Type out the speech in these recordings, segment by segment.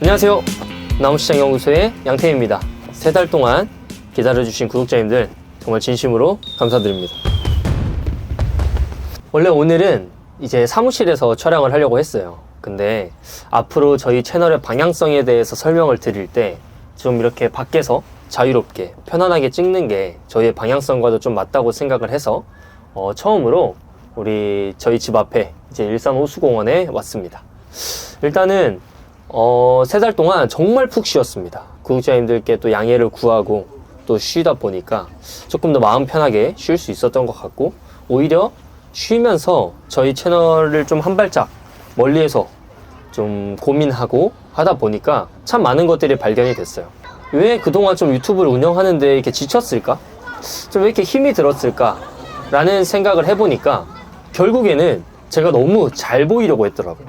안녕하세요. 나무시장연구소의 양태희입니다. 3달 동안 기다려주신 구독자님들 정말 진심으로 감사드립니다. 원래 오늘은 이제 사무실에서 촬영을 하려고 했어요. 근데 앞으로 저희 채널의 방향성에 대해서 설명을 드릴 때 좀 이렇게 밖에서 자유롭게 편안하게 찍는 게 저희의 방향성과도 좀 맞다고 생각을 해서 처음으로 저희 집 앞에 이제 일산 호수공원에 왔습니다. 일단은 3달 동안 정말 푹 쉬었습니다. 구독자님들께 또 양해를 구하고 또 쉬다 보니까 조금 더 마음 편하게 쉴 수 있었던 것 같고, 오히려 쉬면서 저희 채널을 좀 한 발짝 멀리에서 좀 고민하고 하다 보니까 참 많은 것들이 발견이 됐어요. 왜 그동안 좀 유튜브를 운영하는데 이렇게 지쳤을까? 좀 왜 이렇게 힘이 들었을까? 라는 생각을 해보니까 결국에는 제가 너무 잘 보이려고 했더라고요.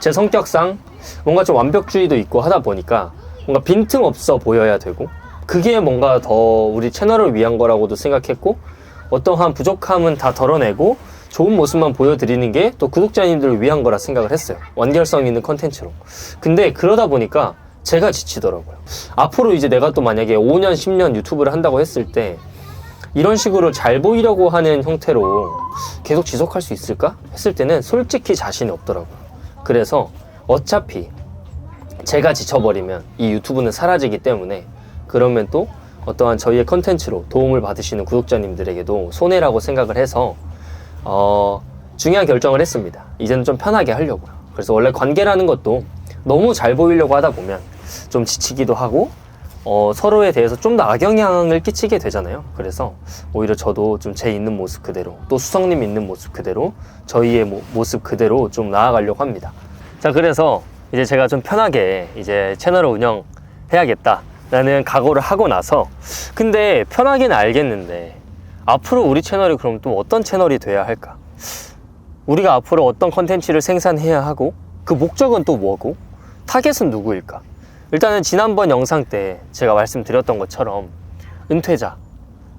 제 성격상 뭔가 좀 완벽주의도 있고 하다 보니까 뭔가 빈틈없어 보여야 되고, 그게 뭔가 더 우리 채널을 위한 거라고도 생각했고, 어떠한 부족함은 다 덜어내고 좋은 모습만 보여드리는 게 또 구독자님들을 위한 거라 생각을 했어요. 완결성 있는 컨텐츠로. 근데 그러다 보니까 제가 지치더라고요. 앞으로 이제 내가 또 만약에 5년, 10년 유튜브를 한다고 했을 때 이런 식으로 잘 보이려고 하는 형태로 계속 지속할 수 있을까? 했을 때는 솔직히 자신이 없더라고요. 그래서 어차피 제가 지쳐버리면 이 유튜브는 사라지기 때문에, 그러면 또 어떠한 저희의 컨텐츠로 도움을 받으시는 구독자님들에게도 손해라고 생각을 해서 중요한 결정을 했습니다. 이제는 좀 편하게 하려고요. 그래서 원래 관계라는 것도 너무 잘 보이려고 하다 보면 좀 지치기도 하고 서로에 대해서 좀 더 악영향을 끼치게 되잖아요. 그래서 오히려 저도 좀 제 있는 모습 그대로, 또 수성님 있는 모습 그대로, 저희의 모습 그대로 좀 나아가려고 합니다. 자, 그래서 이제 제가 좀 편하게 이제 채널을 운영해야겠다 라는 각오를 하고 나서, 근데 편하게는 알겠는데 앞으로 우리 채널이 그럼 또 어떤 채널이 돼야 할까? 우리가 앞으로 어떤 컨텐츠를 생산해야 하고, 그 목적은 또 뭐고, 타겟은 누구일까? 일단은 지난번 영상 때 제가 말씀드렸던 것처럼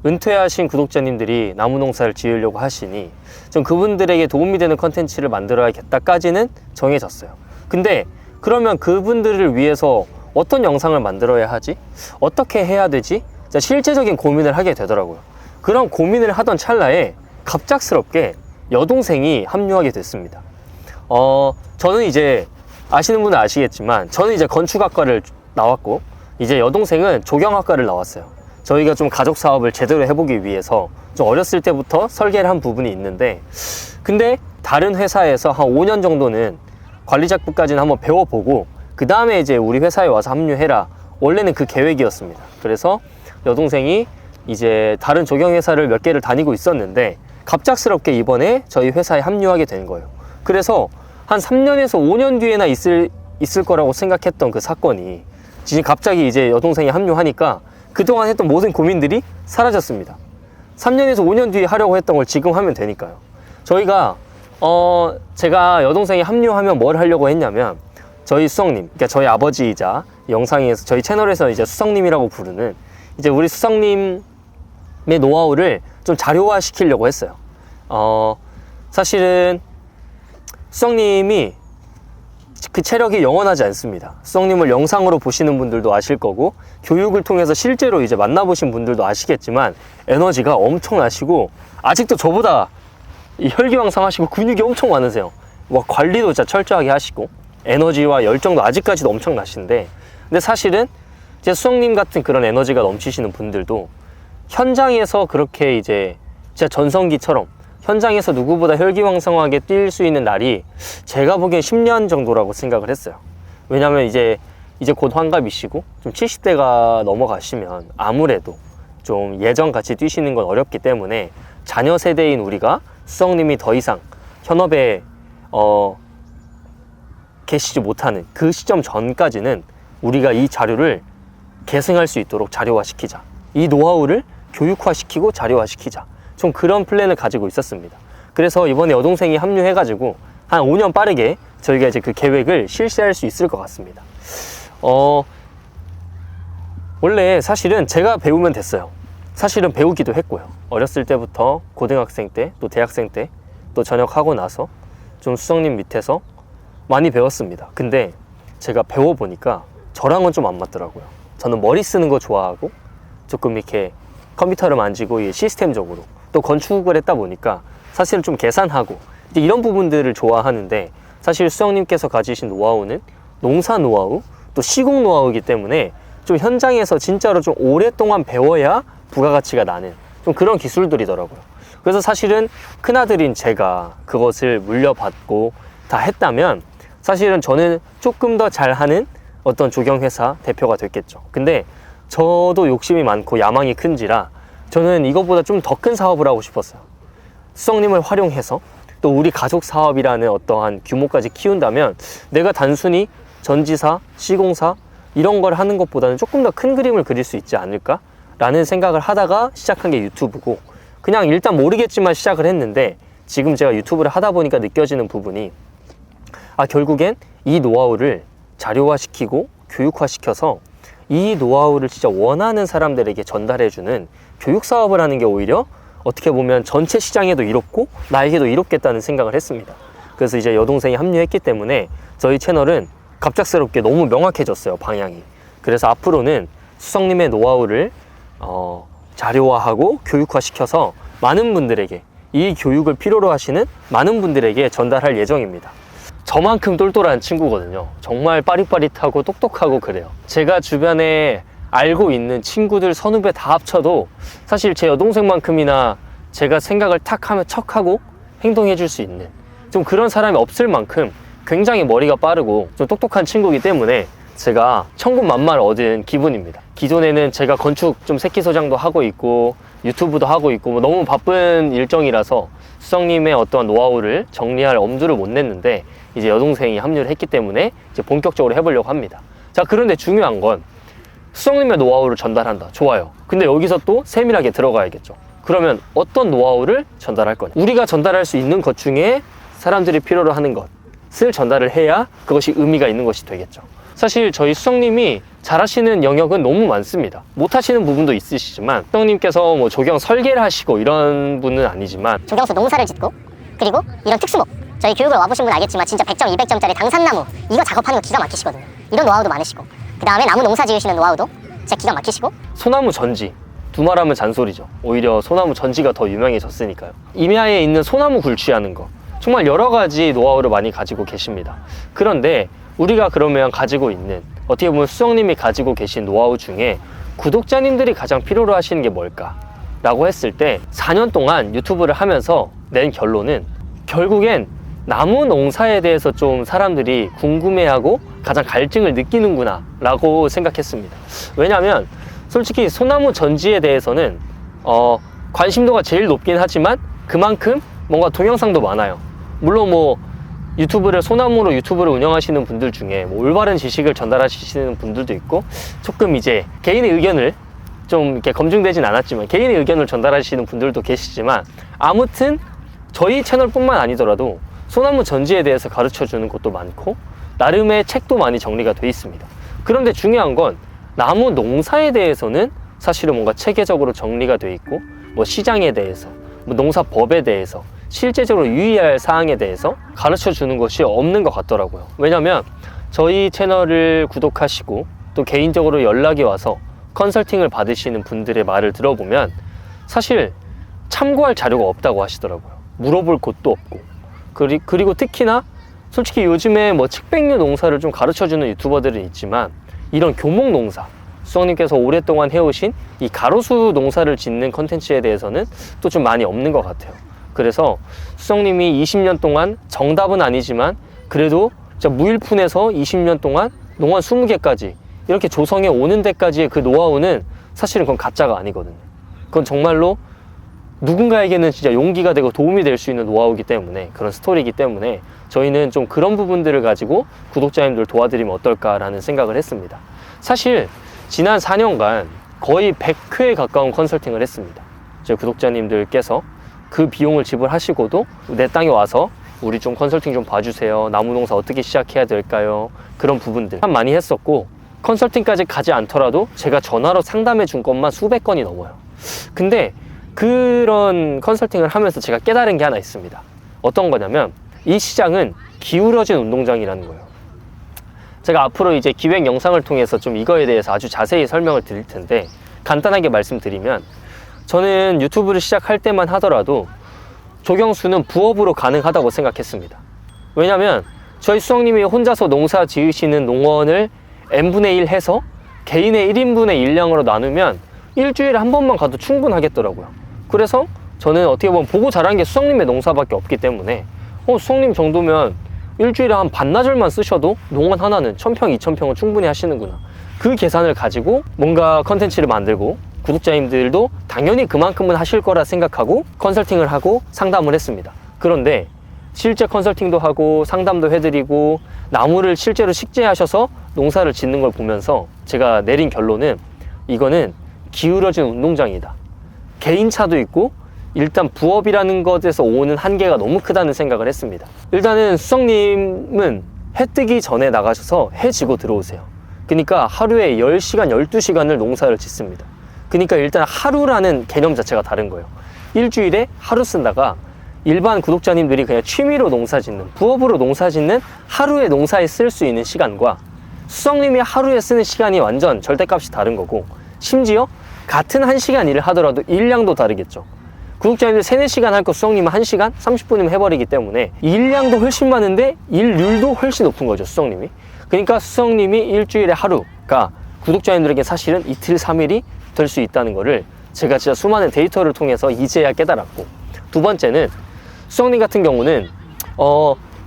은퇴하신 구독자님들이 나무 농사를 지으려고 하시니 좀 그분들에게 도움이 되는 컨텐츠를 만들어야겠다까지는 정해졌어요. 근데 그러면 그분들을 위해서 어떤 영상을 만들어야 하지? 어떻게 해야 되지? 실제적인 고민을 하게 되더라고요. 그런 고민을 하던 찰나에 갑작스럽게 여동생이 합류하게 됐습니다. 저는 이제 아시는 분은 아시겠지만 저는 이제 건축학과를 나왔고, 이제 여동생은 조경학과를 나왔어요. 저희가 좀 가족 사업을 제대로 해보기 위해서 좀 어렸을 때부터 설계를 한 부분이 있는데, 근데 다른 회사에서 한 5년 정도는 관리작부까지는 한번 배워보고 그 다음에 이제 우리 회사에 와서 합류해라, 원래는 그 계획이었습니다. 그래서 여동생이 이제 다른 조경회사를 몇 개를 다니고 있었는데 갑작스럽게 이번에 저희 회사에 합류하게 된 거예요. 그래서 한 3년에서 5년 뒤에나 있을 거라고 생각했던 그 사건이 지금 갑자기 이제 여동생이 합류하니까 그동안 했던 모든 고민들이 사라졌습니다. 3년에서 5년 뒤에 하려고 했던 걸 지금 하면 되니까요. 저희가 제가 여동생이 합류하면 뭘 하려고 했냐면, 저희 수성님, 그러니까 저희 아버지이자 영상에서 저희 채널에서 이제 수성님이라고 부르는 이제 우리 수성님의 노하우를 좀 자료화 시키려고 했어요. 사실은 수성님이 그 체력이 영원하지 않습니다. 수성님을 영상으로 보시는 분들도 아실 거고, 교육을 통해서 실제로 이제 만나보신 분들도 아시겠지만 에너지가 엄청나시고, 아직도 저보다 혈기왕성하시고 근육이 엄청 많으세요. 관리도 진짜 철저하게 하시고 에너지와 열정도 아직까지도 엄청나신데, 근데 사실은 이제 수성님 같은 그런 에너지가 넘치시는 분들도 현장에서 그렇게 이제 진짜 전성기처럼 현장에서 누구보다 혈기왕성하게 뛸 수 있는 날이 제가 보기엔 10년 정도라고 생각을 했어요. 왜냐면 이제 곧 환갑이시고 좀 70대가 넘어가시면 아무래도 좀 예전같이 뛰시는 건 어렵기 때문에 자녀 세대인 우리가 수성님이 더 이상 현업에 계시지 못하는 그 시점 전까지는 우리가 이 자료를 계승할 수 있도록 자료화시키자, 이 노하우를 교육화시키고 자료화시키자, 좀 그런 플랜을 가지고 있었습니다. 그래서 이번에 여동생이 합류해가지고 한 5년 빠르게 저희가 이제 그 계획을 실시할 수 있을 것 같습니다. 원래 사실은 제가 배우면 됐어요. 사실은 배우기도 했고요. 어렸을 때부터 고등학생 때, 또 대학생 때, 또 전역하고 나서 좀 수성님 밑에서 많이 배웠습니다. 근데 제가 배워보니까 저랑은 좀 안 맞더라고요. 저는 머리 쓰는 거 좋아하고 조금 이렇게 컴퓨터를 만지고 시스템적으로 또 건축을 했다 보니까 사실은 좀 계산하고 이런 부분들을 좋아하는데, 사실 수영님께서 가지신 노하우는 농사 노하우 또 시공 노하우이기 때문에 좀 현장에서 진짜로 좀 오랫동안 배워야 부가가치가 나는 좀 그런 기술들이더라고요. 그래서 사실은 큰아들인 제가 그것을 물려받고 다 했다면 사실은 저는 조금 더 잘하는 어떤 조경회사 대표가 됐겠죠. 근데 저도 욕심이 많고 야망이 큰지라 저는 이것보다 좀 더 큰 사업을 하고 싶었어요. 수성님을 활용해서 또 우리 가족 사업이라는 어떠한 규모까지 키운다면 내가 단순히 전지사, 시공사 이런 걸 하는 것보다는 조금 더 큰 그림을 그릴 수 있지 않을까? 라는 생각을 하다가 시작한 게 유튜브고, 그냥 일단 모르겠지만 시작을 했는데 지금 제가 유튜브를 하다 보니까 느껴지는 부분이, 결국엔 이 노하우를 자료화시키고 교육화시켜서 이 노하우를 진짜 원하는 사람들에게 전달해주는 교육 사업을 하는 게 오히려 어떻게 보면 전체 시장에도 이롭고 나에게도 이롭겠다는 생각을 했습니다. 그래서 이제 여동생이 합류했기 때문에 저희 채널은 갑작스럽게 너무 명확해졌어요, 방향이. 그래서 앞으로는 수성님의 노하우를 자료화하고 교육화시켜서 많은 분들에게, 이 교육을 필요로 하시는 많은 분들에게 전달할 예정입니다. 저만큼 똘똘한 친구거든요. 정말 빠릿빠릿하고 똑똑하고 그래요. 제가 주변에 알고 있는 친구들 선후배 다 합쳐도 사실 제 여동생만큼이나 제가 생각을 탁 하면 척하고 행동해 줄 수 있는 좀 그런 사람이 없을 만큼 굉장히 머리가 빠르고 좀 똑똑한 친구이기 때문에 제가 천군만마를 얻은 기분입니다. 기존에는 제가 건축 좀 새끼소장도 하고 있고 유튜브도 하고 있고 너무 바쁜 일정이라서 수성님의 어떤 노하우를 정리할 엄두를 못 냈는데, 이제 여동생이 합류를 했기 때문에 이제 본격적으로 해보려고 합니다. 자, 그런데 중요한 건 수성님의 노하우를 전달한다. 좋아요. 근데 여기서 또 세밀하게 들어가야겠죠. 그러면 어떤 노하우를 전달할 거냐? 우리가 전달할 수 있는 것 중에 사람들이 필요로 하는 것을 전달을 해야 그것이 의미가 있는 것이 되겠죠. 사실 저희 수성님이 잘하시는 영역은 너무 많습니다. 못하시는 부분도 있으시지만, 수성님께서 뭐 조경 설계를 하시고 이런 분은 아니지만 조경수 농사를 짓고, 그리고 이런 특수목, 저희 교육을 와보신 분 알겠지만 진짜 100점, 200점짜리 당산나무 이거 작업하는 거 기가 막히시거든요. 이런 노하우도 많으시고, 그 다음에 나무 농사 지으시는 노하우도 진짜 기가 막히시고, 소나무 전지, 두말하면 잔소리죠. 오히려 소나무 전지가 더 유명해졌으니까요. 임야에 있는 소나무 굴취하는 거, 정말 여러 가지 노하우를 많이 가지고 계십니다. 그런데 우리가 그러면 가지고 있는, 어떻게 보면 수성님이 가지고 계신 노하우 중에 구독자님들이 가장 필요로 하시는 게 뭘까? 라고 했을 때 4년 동안 유튜브를 하면서 낸 결론은 결국엔 나무 농사에 대해서 좀 사람들이 궁금해하고 가장 갈증을 느끼는구나 라고 생각했습니다. 왜냐하면 솔직히 소나무 전지에 대해서는 관심도가 제일 높긴 하지만 그만큼 뭔가 동영상도 많아요. 물론 뭐 유튜브를 소나무로 유튜브를 운영하시는 분들 중에 뭐 올바른 지식을 전달하시는 분들도 있고, 조금 이제 개인의 의견을 좀 이렇게 검증되진 않았지만 개인의 의견을 전달하시는 분들도 계시지만, 아무튼 저희 채널뿐만 아니더라도 소나무 전지에 대해서 가르쳐 주는 것도 많고 나름의 책도 많이 정리가 돼 있습니다. 그런데 중요한 건 나무 농사에 대해서는 사실은 뭔가 체계적으로 정리가 돼 있고, 뭐 시장에 대해서, 뭐 농사법에 대해서, 실제적으로 유의해야 할 사항에 대해서 가르쳐 주는 것이 없는 것 같더라고요. 왜냐면 저희 채널을 구독하시고 또 개인적으로 연락이 와서 컨설팅을 받으시는 분들의 말을 들어보면 사실 참고할 자료가 없다고 하시더라고요. 물어볼 곳도 없고, 그리고 특히나 솔직히 요즘에 뭐 측백류 농사를 좀 가르쳐 주는 유튜버들은 있지만 이런 교목 농사, 수성님께서 오랫동안 해오신 이 가로수 농사를 짓는 컨텐츠에 대해서는 또 좀 많이 없는 것 같아요. 그래서 수성님이 20년 동안, 정답은 아니지만 그래도 진짜 무일푼에서 20년 동안 농원 20개까지 이렇게 조성해 오는 데까지의 그 노하우는 사실은 그건 가짜가 아니거든요. 그건 정말로 누군가에게는 진짜 용기가 되고 도움이 될 수 있는 노하우이기 때문에, 그런 스토리이기 때문에 저희는 좀 그런 부분들을 가지고 구독자님들 도와드리면 어떨까라는 생각을 했습니다. 사실 지난 4년간 거의 100회에 가까운 컨설팅을 했습니다. 저희 구독자님들께서 그 비용을 지불하시고도 내 땅에 와서 우리 좀 컨설팅 좀 봐주세요, 나무농사 어떻게 시작해야 될까요, 그런 부분들 참 많이 했었고, 컨설팅까지 가지 않더라도 제가 전화로 상담해 준 것만 수백 건이 넘어요. 근데 그런 컨설팅을 하면서 제가 깨달은 게 하나 있습니다. 어떤 거냐면 이 시장은 기울어진 운동장이라는 거예요. 제가 앞으로 이제 기획 영상을 통해서 좀 이거에 대해서 아주 자세히 설명을 드릴 텐데, 간단하게 말씀드리면, 저는 유튜브를 시작할 때만 하더라도 조경수는 부업으로 가능하다고 생각했습니다. 왜냐면 저희 수석님이 혼자서 농사 지으시는 농원을 n분의 1 해서 개인의 1인분의 일량으로 나누면 일주일에 한 번만 가도 충분하겠더라고요. 그래서 저는 어떻게 보면 보고 자란 게 수석님의 농사밖에 없기 때문에 수석님 정도면 일주일에 한 반나절만 쓰셔도 농원 하나는 1000평, 2000평은 충분히 하시는구나. 그 계산을 가지고 뭔가 컨텐츠를 만들고 구독자님들도 당연히 그만큼은 하실 거라 생각하고 컨설팅을 하고 상담을 했습니다. 그런데 실제 컨설팅도 하고 상담도 해드리고 나무를 실제로 식재하셔서 농사를 짓는 걸 보면서 제가 내린 결론은 이거는 기울어진 운동장이다. 개인차도 있고 일단 부업이라는 것에서 오는 한계가 너무 크다는 생각을 했습니다. 일단은 수석님은 해 뜨기 전에 나가셔서 해 지고 들어오세요. 그러니까 하루에 10시간, 12시간을 농사를 짓습니다. 그러니까 일단 하루라는 개념 자체가 다른 거예요. 일주일에 하루 쓴다가 일반 구독자님들이 그냥 취미로 농사 짓는, 부업으로 농사 짓는 하루에 농사에 쓸 수 있는 시간과 수석님이 하루에 쓰는 시간이 완전 절대값이 다른 거고, 심지어 같은 1시간 일을 하더라도 일량도 다르겠죠. 구독자님들 3, 4시간 할 거 수석님은 1시간, 30분이면 해버리기 때문에 일량도 훨씬 많은데 일률도 훨씬 높은 거죠, 수석님이. 그러니까 수석님이 일주일에 하루가 구독자님들에게 사실은 이틀, 3일이 될 수 있다는 거를 제가 진짜 수많은 데이터를 통해서 이제야 깨달았고, 두 번째는 수석님 같은 경우는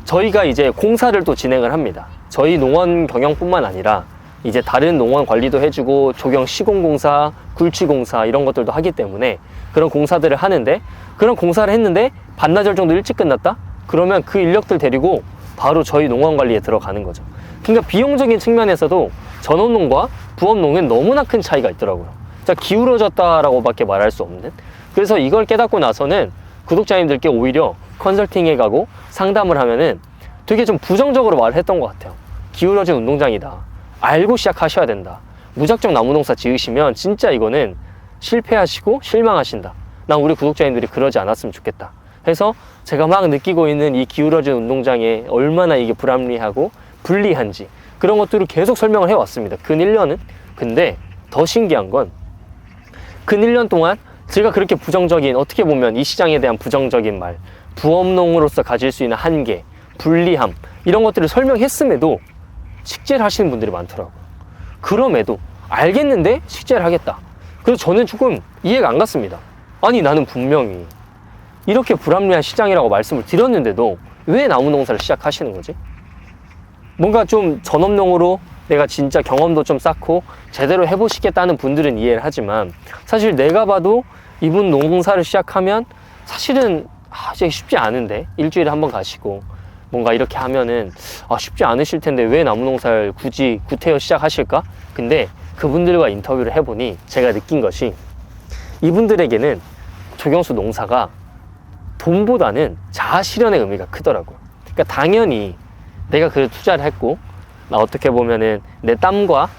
저희가 이제 공사를 또 진행을 합니다. 저희 농원 경영뿐만 아니라 이제 다른 농원 관리도 해주고 조경 시공공사, 굴치공사 이런 것들도 하기 때문에 그런 공사들을 하는데, 그런 공사를 했는데 반나절 정도 일찍 끝났다? 그러면 그 인력들 데리고 바로 저희 농원 관리에 들어가는 거죠. 그러니까 비용적인 측면에서도 전원농과 부업농은 너무나 큰 차이가 있더라고요. 진짜 기울어졌다라고 밖에 말할 수 없는. 그래서 이걸 깨닫고 나서는 구독자님들께 오히려 컨설팅해 가고 상담을 하면은 되게 좀 부정적으로 말했던 것 같아요. 기울어진 운동장이다. 알고 시작하셔야 된다. 무작정 나무농사 지으시면 진짜 이거는 실패하시고 실망하신다. 난 우리 구독자님들이 그러지 않았으면 좋겠다. 해서 제가 막 느끼고 있는 이 기울어진 운동장에 얼마나 이게 불합리하고 불리한지 그런 것들을 계속 설명을 해왔습니다. 근 1년은. 근데 더 신기한 건 근 1년 동안 제가 그렇게 부정적인, 어떻게 보면 이 시장에 대한 부정적인 말, 부업농으로서 가질 수 있는 한계, 불리함 이런 것들을 설명했음에도 식재를 하시는 분들이 많더라고요. 그럼에도 알겠는데 식재를 하겠다. 그래서 저는 조금 이해가 안 갔습니다. 아니 나는 분명히 이렇게 불합리한 시장이라고 말씀을 드렸는데도 왜 나무 농사를 시작하시는 거지? 뭔가 좀 전업농으로 내가 진짜 경험도 좀 쌓고 제대로 해보시겠다는 분들은 이해를 하지만, 사실 내가 봐도 이분 농사를 시작하면 사실은 이제 쉽지 않은데, 일주일에 한 번 가시고 뭔가 이렇게 하면은 쉽지 않으실 텐데 왜 나무 농사를 굳이 구태여 시작하실까? 근데 그분들과 인터뷰를 해보니 제가 느낀 것이, 이분들에게는 조경수 농사가 돈보다는 자아 실현의 의미가 크더라고요. 그러니까 당연히 내가 그 투자를 했고 어떻게 보면은 내 땀과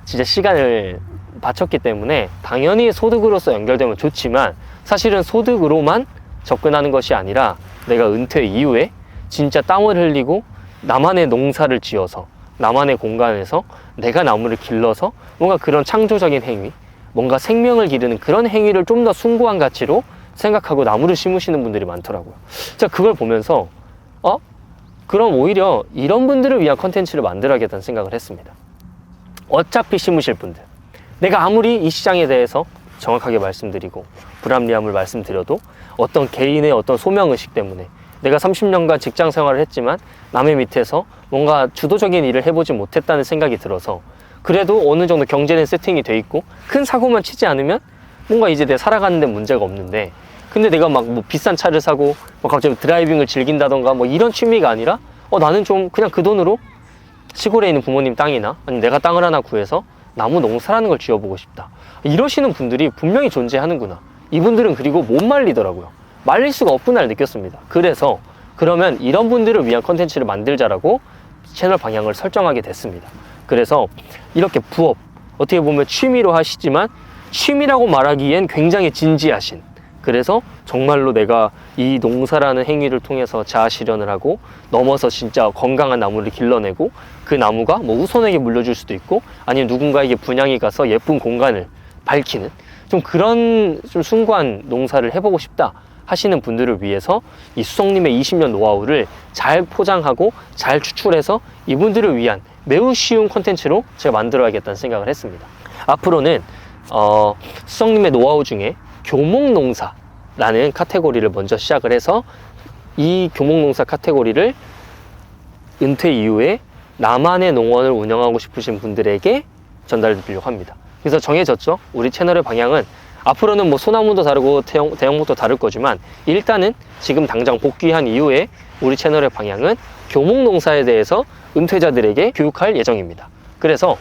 진짜 시간을 바쳤기 때문에 당연히 소득으로서 연결되면 좋지만, 사실은 소득으로만 접근하는 것이 아니라 내가 은퇴 이후에 진짜 땀을 흘리고 나만의 농사를 지어서 나만의 공간에서 내가 나무를 길러서 뭔가 그런 창조적인 행위, 뭔가 생명을 기르는 그런 행위를 좀 더 숭고한 가치로 생각하고 나무를 심으시는 분들이 많더라고요. 제가 그걸 보면서 그럼 오히려 이런 분들을 위한 컨텐츠를 만들어야겠다는 생각을 했습니다. 어차피 심으실 분들, 내가 아무리 이 시장에 대해서 정확하게 말씀드리고 불합리함을 말씀드려도 어떤 개인의 어떤 소명의식 때문에 내가 30년간 직장 생활을 했지만 남의 밑에서 뭔가 주도적인 일을 해보지 못했다는 생각이 들어서, 그래도 어느 정도 경제는 세팅이 돼 있고 큰 사고만 치지 않으면 뭔가 이제 내 살아가는 데 문제가 없는데, 근데 내가 막 뭐 비싼 차를 사고 갑자기 드라이빙을 즐긴다던가 뭐 이런 취미가 아니라 나는 좀 그냥 그 돈으로 시골에 있는 부모님 땅이나 아니면 내가 땅을 하나 구해서 나무 농사라는 걸 지어보고 싶다. 이러시는 분들이 분명히 존재하는구나. 이분들은 그리고 못 말리더라고요. 말릴 수가 없구나를 느꼈습니다. 그래서 그러면 이런 분들을 위한 컨텐츠를 만들자라고 채널 방향을 설정하게 됐습니다. 그래서 이렇게 부업, 어떻게 보면 취미로 하시지만 취미라고 말하기엔 굉장히 진지하신 그래서 정말로 내가 이 농사라는 행위를 통해서 자아 실현을 하고 넘어서 진짜 건강한 나무를 길러내고 그 나무가 뭐 후손에게 물려줄 수도 있고 아니면 누군가에게 분양이 가서 예쁜 공간을 밝히는 좀 그런 좀 숭고한 농사를 해보고 싶다 하시는 분들을 위해서 이 수성님의 20년 노하우를 잘 포장하고 잘 추출해서 이분들을 위한 매우 쉬운 콘텐츠로 제가 만들어야겠다는 생각을 했습니다. 앞으로는 수성님의 노하우 중에 교목농사라는 카테고리를 먼저 시작을 해서 이 교목농사 카테고리를 은퇴 이후에 나만의 농원을 운영하고 싶으신 분들에게 전달해 드리려고 합니다. 그래서 정해졌죠. 우리 채널의 방향은 앞으로는 뭐 소나무도 다르고 대형목도 다를 거지만 일단은 지금 당장 복귀한 이후에 우리 채널의 방향은 교목농사에 대해서 은퇴자들에게 교육할 예정입니다. 그래서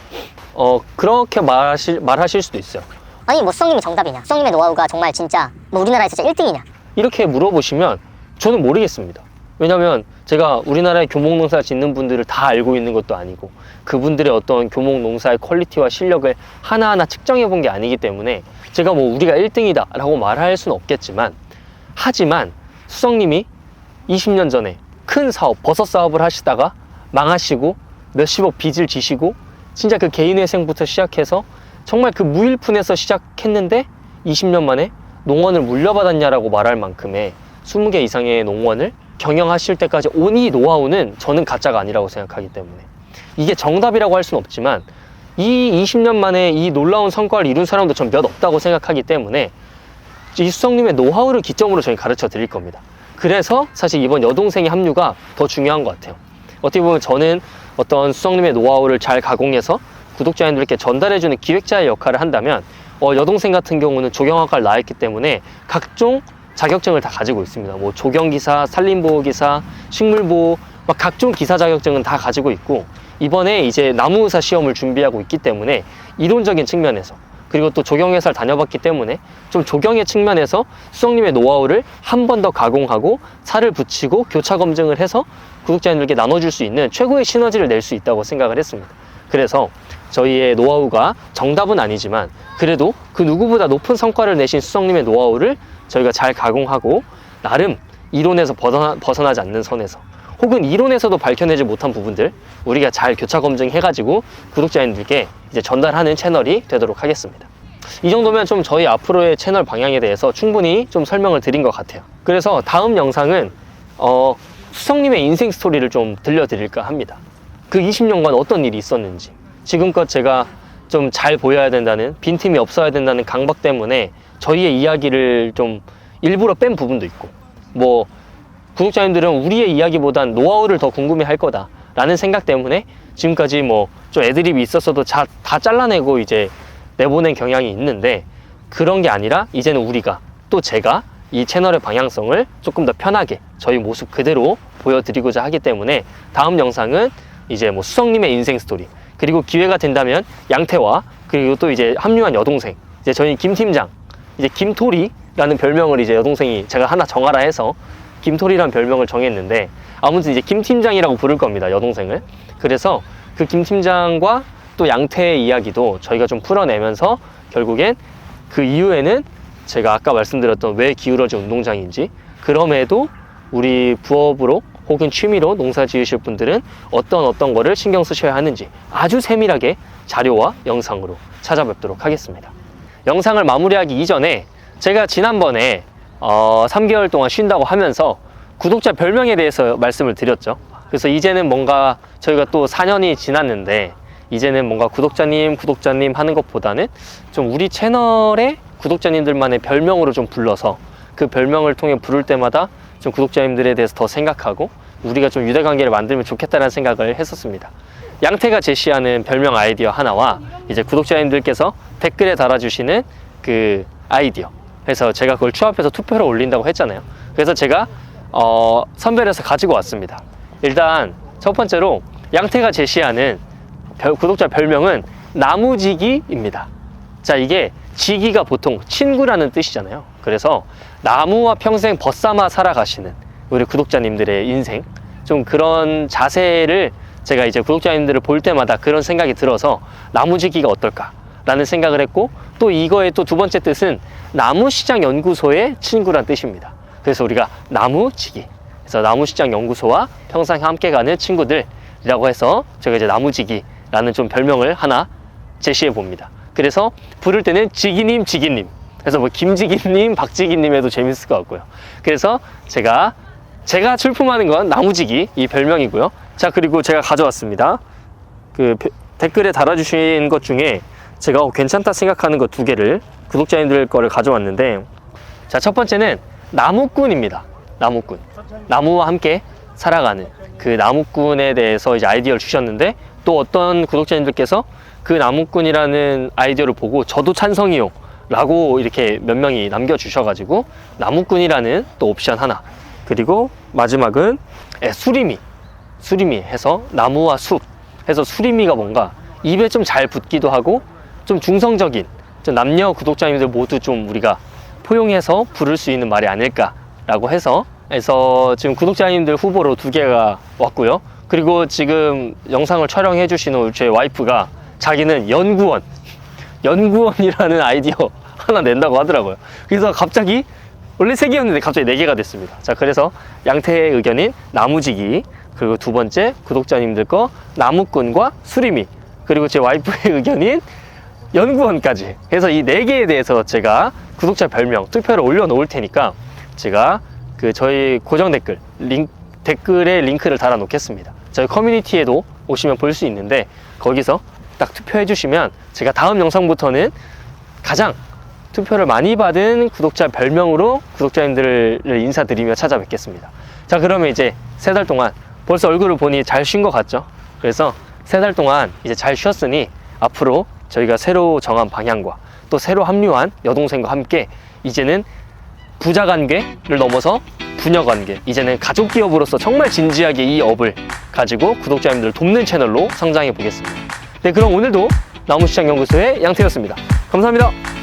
그렇게 말하실 수도 있어요. 아니 뭐 수성님이 정답이냐, 수성님의 노하우가 정말 진짜 뭐 우리나라에서 진짜 1등이냐. 이렇게 물어보시면 저는 모르겠습니다. 왜냐면 제가 우리나라의 교목농사 짓는 분들을 다 알고 있는 것도 아니고 그분들의 어떤 교목농사의 퀄리티와 실력을 하나하나 측정해 본 게 아니기 때문에 제가 뭐 우리가 1등이다 라고 말할 수는 없겠지만 하지만 수성님이 20년 전에 큰 사업, 버섯 사업을 하시다가 망하시고 몇십억 빚을 지시고 진짜 그 개인회생부터 시작해서 정말 그 무일푼에서 시작했는데 20년 만에 농원을 물려받았냐라고 말할 만큼의 20개 이상의 농원을 경영하실 때까지 온 이 노하우는 저는 가짜가 아니라고 생각하기 때문에 이게 정답이라고 할 수는 없지만 이 20년 만에 이 놀라운 성과를 이룬 사람도 전 몇 없다고 생각하기 때문에 이 수성님의 노하우를 기점으로 저희 가르쳐 드릴 겁니다. 그래서 사실 이번 여동생의 합류가 더 중요한 것 같아요. 어떻게 보면 저는 어떤 수성님의 노하우를 잘 가공해서 구독자님들께 전달해주는 기획자의 역할을 한다면 여동생 같은 경우는 조경학과를 나왔기 때문에 각종 자격증을 다 가지고 있습니다. 뭐 조경기사, 산림보호기사, 식물보호 막 각종 기사 자격증은 다 가지고 있고 이번에 이제 나무의사 시험을 준비하고 있기 때문에 이론적인 측면에서 그리고 또 조경회사를 다녀봤기 때문에 좀 조경의 측면에서 수성님의 노하우를 한 번 더 가공하고 살을 붙이고 교차 검증을 해서 구독자님들께 나눠줄 수 있는 최고의 시너지를 낼 수 있다고 생각을 했습니다. 그래서 저희의 노하우가 정답은 아니지만 그래도 그 누구보다 높은 성과를 내신 수성님의 노하우를 저희가 잘 가공하고 나름 이론에서 벗어나지 않는 선에서 혹은 이론에서도 밝혀내지 못한 부분들 우리가 잘 교차 검증해가지고 구독자님들께 이제 전달하는 채널이 되도록 하겠습니다. 이 정도면 좀 저희 앞으로의 채널 방향에 대해서 충분히 좀 설명을 드린 것 같아요. 그래서 다음 영상은 수성님의 인생 스토리를 좀 들려드릴까 합니다. 그 20년간 어떤 일이 있었는지 지금껏 제가 좀 잘 보여야 된다는 빈틈이 없어야 된다는 강박 때문에 저희의 이야기를 좀 일부러 뺀 부분도 있고 뭐 구독자님들은 우리의 이야기보단 노하우를 더 궁금해 할 거다 라는 생각 때문에 지금까지 뭐 좀 애드립이 있었어도 다 잘라내고 이제 내보낸 경향이 있는데 그런 게 아니라 이제는 우리가 또 제가 이 채널의 방향성을 조금 더 편하게 저희 모습 그대로 보여드리고자 하기 때문에 다음 영상은 이제 뭐 수성님의 인생 스토리 그리고 기회가 된다면 양태와 그리고 또 이제 합류한 여동생 이제 저희 김 팀장 이제 김토리라는 별명을 이제 여동생이 제가 하나 정하라 해서 김토리라는 별명을 정했는데 아무튼 이제 김 팀장이라고 부를 겁니다, 여동생을. 그래서 그 김 팀장과 또 양태의 이야기도 저희가 좀 풀어내면서 결국엔 그 이후에는 제가 아까 말씀드렸던 왜 기울어진 운동장인지 그럼에도 우리 부업으로 혹은 취미로 농사 지으실 분들은 어떤 거를 신경 쓰셔야 하는지 아주 세밀하게 자료와 영상으로 찾아뵙도록 하겠습니다. 영상을 마무리하기 이전에 제가 지난번에 3개월 동안 쉰다고 하면서 구독자 별명에 대해서 말씀을 드렸죠. 그래서 이제는 뭔가 저희가 또 4년이 지났는데 이제는 뭔가 구독자님 하는 것보다는 좀 우리 채널의 구독자님들만의 별명으로 좀 불러서 그 별명을 통해 부를 때마다 좀 구독자님들에 대해서 더 생각하고 우리가 좀 유대관계를 만들면 좋겠다는 생각을 했었습니다. 양태가 제시하는 별명 아이디어 하나와 이제 구독자님들께서 댓글에 달아주시는 그 아이디어 그래서 제가 그걸 추합해서 투표를 올린다고 했잖아요. 그래서 제가 선별해서 가지고 왔습니다. 일단 첫 번째로 양태가 제시하는 구독자 별명은 나무지기입니다. 자, 이게 지기가 보통 친구라는 뜻이잖아요. 그래서 나무와 평생 벗삼아 살아가시는 우리 구독자님들의 인생 좀 그런 자세를 제가 이제 구독자님들을 볼 때마다 그런 생각이 들어서 나무지기가 어떨까 라는 생각을 했고, 또 이거의 또 두 번째 뜻은 나무시장연구소의 친구란 뜻입니다. 그래서 우리가 나무지기, 그래서 나무시장연구소와 평생 함께 가는 친구들이라고 해서 제가 이제 나무지기라는 좀 별명을 하나 제시해 봅니다. 그래서 부를 때는 지기님, 지기님, 그래서 뭐 김지기님, 박지기님 해도 재밌을 것 같고요. 그래서 제가 출품하는 건 나무지기, 이 별명이고요. 자, 그리고 제가 가져왔습니다. 그 댓글에 달아주신 것 중에 제가 괜찮다 생각하는 것 2개를, 구독자님들 거를 가져왔는데, 자, 첫 번째는 나무꾼입니다. 나무꾼. 나무와 함께 살아가는 그 나무꾼에 대해서 이제 아이디어를 주셨는데, 또 어떤 구독자님들께서 그 나무꾼이라는 아이디어를 보고 저도 찬성이요 라고 이렇게 몇 명이 남겨주셔가지고 나무꾼이라는 또 옵션 하나, 그리고 마지막은 수리미 해서 나무와 숲 해서 수리미가 뭔가 입에 좀 잘 붙기도 하고 좀 중성적인, 좀 남녀 구독자님들 모두 좀 우리가 포용해서 부를 수 있는 말이 아닐까라고 해서 지금 구독자님들 후보로 2개가 왔고요. 그리고 지금 영상을 촬영해 주시는 제 와이프가 자기는 연구원이라는 아이디어 하나 낸다고 하더라고요. 그래서 갑자기 원래 3개였는데 갑자기 4개가 됐습니다. 자, 그래서 양태의 의견인 나무지기, 그리고 두 번째 구독자님들 거 나무꾼과 수리미, 그리고 제 와이프의 의견인 연구원까지 해서 이 4개에 대해서 제가 구독자 별명 투표를 올려놓을 테니까 제가 그 저희 고정 댓글에 링크를 달아 놓겠습니다. 저희 커뮤니티에도 오시면 볼 수 있는데, 거기서 딱 투표해 주시면 제가 다음 영상부터는 가장 투표를 많이 받은 구독자 별명으로 구독자님들을 인사드리며 찾아뵙겠습니다. 자, 그러면 이제 3달 동안 벌써 얼굴을 보니 잘 쉰 것 같죠? 그래서 3달 동안 이제 잘 쉬었으니 앞으로 저희가 새로 정한 방향과 또 새로 합류한 여동생과 함께 이제는 부자 관계를 넘어서 부녀 관계, 이제는 가족 기업으로서 정말 진지하게 이 업을 가지고 구독자님들을 돕는 채널로 성장해 보겠습니다. 네, 그럼 오늘도 나무시장연구소의 양태였습니다. 감사합니다.